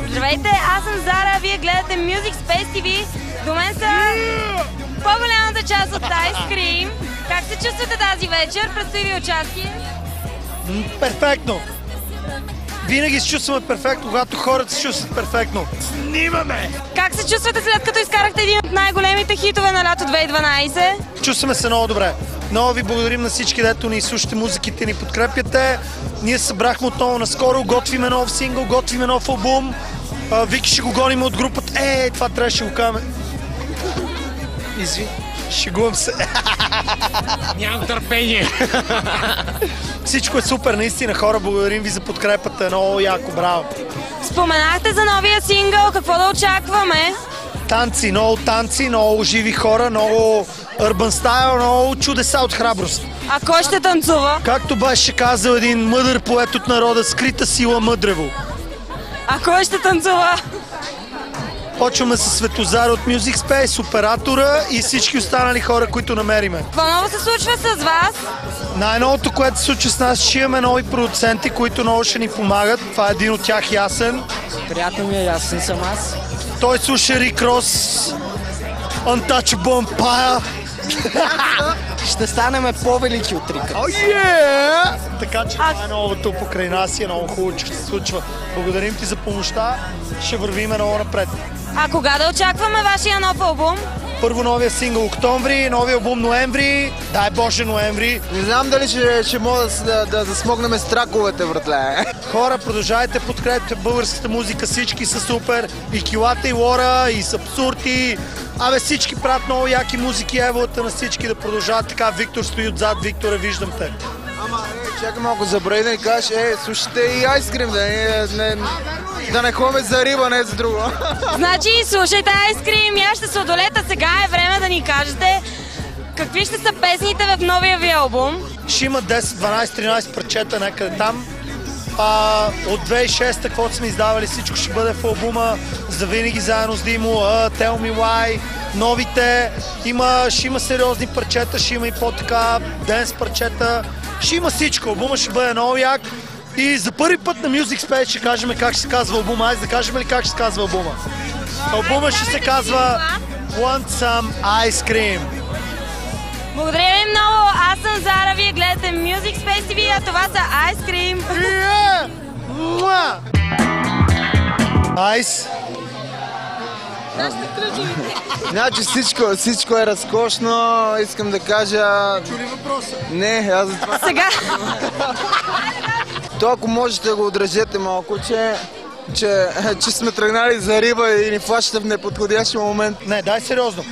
Здравейте, аз съм Зара, вие гледате Music Space TV. До мен са по-голямата част от Ice Cream. Как се чувствате тази вечер? Предстои ви участие? Перфектно! Винаги се чувстваме перфектно, когато хората се чувстват перфектно. Снимаме! Как се чувствате след като изкарахте един от най-големите хитове на лято 2012? Чувстваме се много добре. Много ви благодарим на всички, дето ни слушате музиките, ни подкрепяте. Ние се събрахме отново наскоро, готвиме нов сингъл, готвиме нов албум. Вики ще го гоним от групата. Това трябваше да го кажем. Извини, шегувам се. Нямам търпение. Всичко е супер, наистина, хора, благодарим ви за подкрепата. Много яко, браво. Споменахте за новия сингъл, какво да очакваме? Танци, много живи хора, много urban style, много чудеса от храброст. А кой ще танцува? Както беше казал един мъдър поет от народа, скрита сила мъдрево. А кой ще танцува? Почваме с Светозар от Music Space, оператора и всички останали хора, които намериме. Какво ново се случва с вас? Най-новото, което се случва с нас, ще имаме нови продуценти, които много ще ни помагат. Това е един от тях, Ясен. Приятно ми е, Ясен съм аз. Той слуша Рик Рос, Untouchable Empire. Ще станем по-велики от Рика. Така че това е новото покрай нас и е много хубаво, че се случва. Благодарим ти за помощта, ще вървиме много напред. А кога да очакваме вашия нов албум? Първо новия сингъл октомври, новия албум ноември, дай Боже ноември. Не знам дали ще мога да засмогнем с траковете, братле. Хора, продължайте, подкрепите българската музика, всички са супер. И Килата, и Лора, и с Абсурд, всички правят много яки музики, еволата на всички да продължават така. Виктор стои отзад, Викторе, виждам те. Чакай малко, забрави да ни кажеш, слушайте и Ice Cream, да не ходим за риба, не за друго. Значи, слушайте Ice Cream, я ще се одолета, сега е време да ни кажете какви ще са песните в новия ви албум. Ще има 10, 12, 13 парчета някъде там. От 2006-та, каквото сме издавали, всичко ще бъде в албума завинаги заедно с Димо, Tell Me Why, новите, ще има сериозни парчета, ще има и по-така денс парчета, ще има всичко, албума ще бъде много як и за първи път на Music Space ще кажем как ще се казва албума. Айде да кажем ли как ще се казва албума? Албума ще се казва Want Some Ice Cream. Благодаря ви много, аз съм Зара, вие гледате Music Space TV, а това са Ice Cream. Айс. Значи всичко е разкошно, искам да кажа... Чули въпроса? Не, аз за това... Сега... То ако можете да го отрежете малко, че сме тръгнали за риба и ни фащате в неподходящия момент. Не, дай сериозно.